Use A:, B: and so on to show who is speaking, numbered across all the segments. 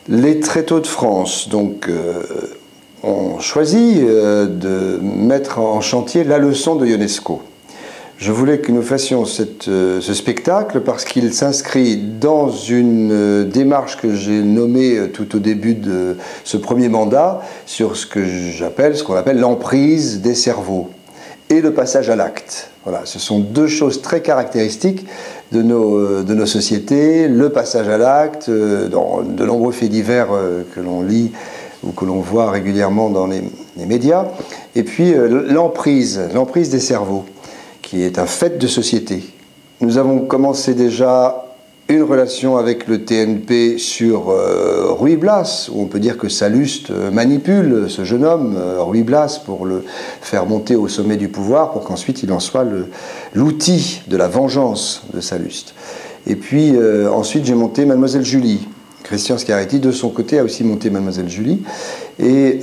A: Les Tréteaux de France ont choisi de mettre en chantier la leçon de Ionesco. Je voulais que nous fassions ce spectacle parce qu'il s'inscrit dans une démarche que j'ai nommée tout au début de ce premier mandat sur ce qu'on appelle l'emprise des cerveaux et le passage à l'acte. Voilà, ce sont deux choses très caractéristiques de nos sociétés, le passage à l'acte, dans de nombreux faits divers que l'on lit ou que l'on voit régulièrement dans les médias, et puis l'emprise des cerveaux, qui est un fait de société. Nous avons commencé déjà une relation avec le TNP sur Ruy Blas, où on peut dire que Salluste manipule ce jeune homme, Ruy Blas, pour le faire monter au sommet du pouvoir, pour qu'ensuite il en soit l'outil de la vengeance de Salluste. Et puis ensuite j'ai monté Mademoiselle Julie. Christian Scarretti, de son côté, a aussi monté Mademoiselle Julie. Et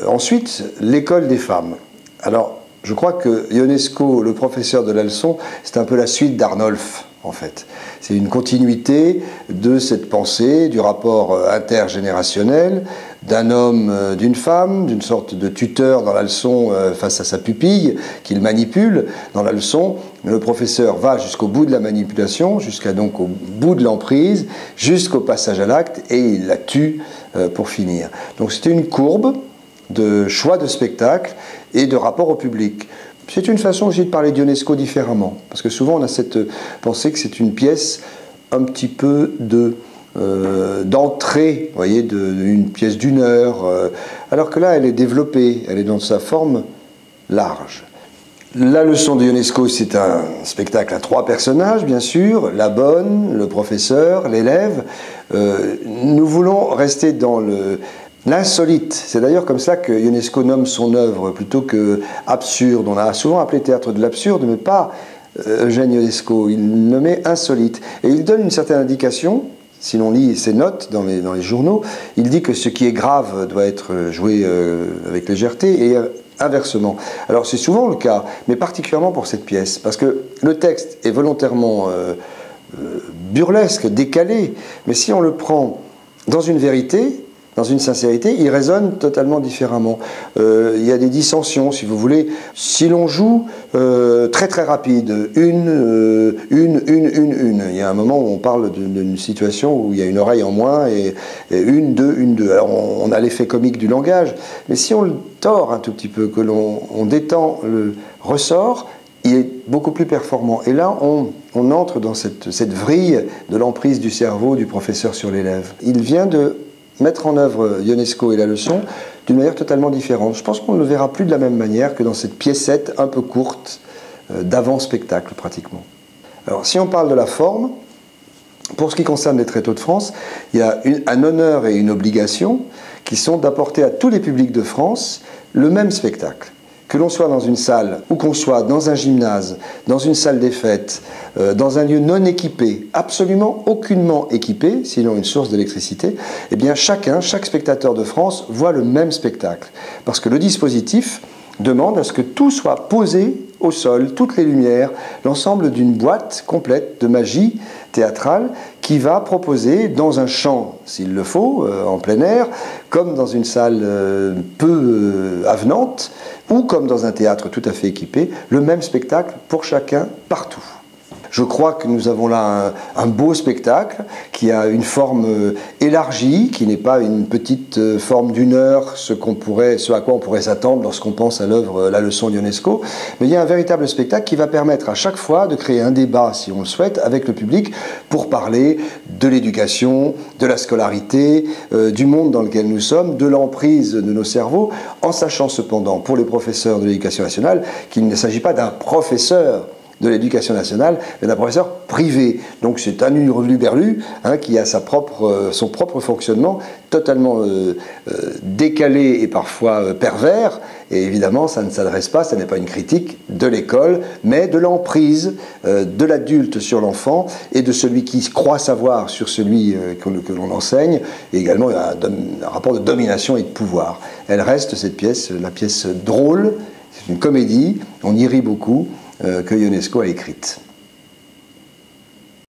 A: ensuite, l'école des femmes. Alors, je crois que Ionesco, le professeur de la leçon, c'est un peu la suite d'Arnolphe, en fait. C'est une continuité de cette pensée, du rapport intergénérationnel, d'un homme, d'une femme, d'une sorte de tuteur dans la leçon face à sa pupille, qu'il manipule dans la leçon. Le professeur va jusqu'au bout de la manipulation, donc au bout de l'emprise, jusqu'au passage à l'acte, et il la tue pour finir. Donc c'était une courbe de choix de spectacle et de rapport au public. C'est une façon aussi de parler d'Ionesco différemment, parce que souvent on a cette pensée que c'est une pièce un petit peu d'entrée, vous voyez, une pièce d'une heure, alors que là elle est développée, elle est dans sa forme large. La leçon de Ionesco, c'est un spectacle à 3 personnages, bien sûr, la bonne, le professeur, l'élève. Nous voulons rester dans l'insolite. C'est d'ailleurs comme ça que Ionesco nomme son œuvre, plutôt que absurde. On a souvent appelé théâtre de l'absurde, mais pas Eugène Ionesco. Il nommait insolite. Et il donne une certaine indication, si l'on lit ses notes dans les journaux, il dit que ce qui est grave doit être joué avec légèreté et inversement. Alors c'est souvent le cas, mais particulièrement pour cette pièce, parce que le texte est volontairement burlesque, décalé, mais si on le prend dans une vérité, dans une sincérité, il résonne totalement différemment. Il y a des dissensions, si vous voulez. Si l'on joue très très rapide, une, il y a un moment où on parle d'une situation où il y a une oreille en moins et une, deux. Alors on a l'effet comique du langage, mais si on le tord un tout petit peu, que l'on détend le ressort, il est beaucoup plus performant. Et là, on entre dans cette vrille de l'emprise du cerveau du professeur sur l'élève. Il vient de mettre en œuvre Ionesco et la leçon d'une manière totalement différente. Je pense qu'on ne le verra plus de la même manière que dans cette piécette un peu courte d'avant-spectacle pratiquement. Alors si on parle de la forme, pour ce qui concerne les Tréteaux de France, il y a un honneur et une obligation qui sont d'apporter à tous les publics de France le même spectacle. Que l'on soit dans une salle ou qu'on soit dans un gymnase, dans une salle des fêtes, dans un lieu non équipé, absolument aucunement équipé, sinon une source d'électricité, eh bien chaque spectateur de France voit le même spectacle. Parce que le dispositif demande à ce que tout soit posé au sol, toutes les lumières, l'ensemble d'une boîte complète de magie théâtrale qui va proposer dans un champ, s'il le faut, en plein air, comme dans une salle peu avenante, ou comme dans un théâtre tout à fait équipé, le même spectacle pour chacun, partout. Je crois que nous avons là un beau spectacle qui a une forme élargie, qui n'est pas une petite forme d'une heure, ce à quoi on pourrait s'attendre lorsqu'on pense à l'œuvre La leçon d'Ionesco, mais il y a un véritable spectacle qui va permettre à chaque fois de créer un débat, si on le souhaite, avec le public pour parler de l'éducation, de la scolarité, du monde dans lequel nous sommes, de l'emprise de nos cerveaux, en sachant cependant, pour les professeurs de l'éducation nationale, qu'il ne s'agit pas d'un professeur de l'éducation nationale, mais d'un professeur privé. Donc c'est un hurluberlu qui a son propre fonctionnement totalement décalé et parfois pervers. Et évidemment, ça ne s'adresse pas, ça n'est pas une critique de l'école, mais de l'emprise de l'adulte sur l'enfant et de celui qui croit savoir sur celui que l'on enseigne. Et également, il y a un rapport de domination et de pouvoir. Elle reste, cette pièce, la pièce drôle, c'est une comédie, on y rit beaucoup, que Ionesco a écrite.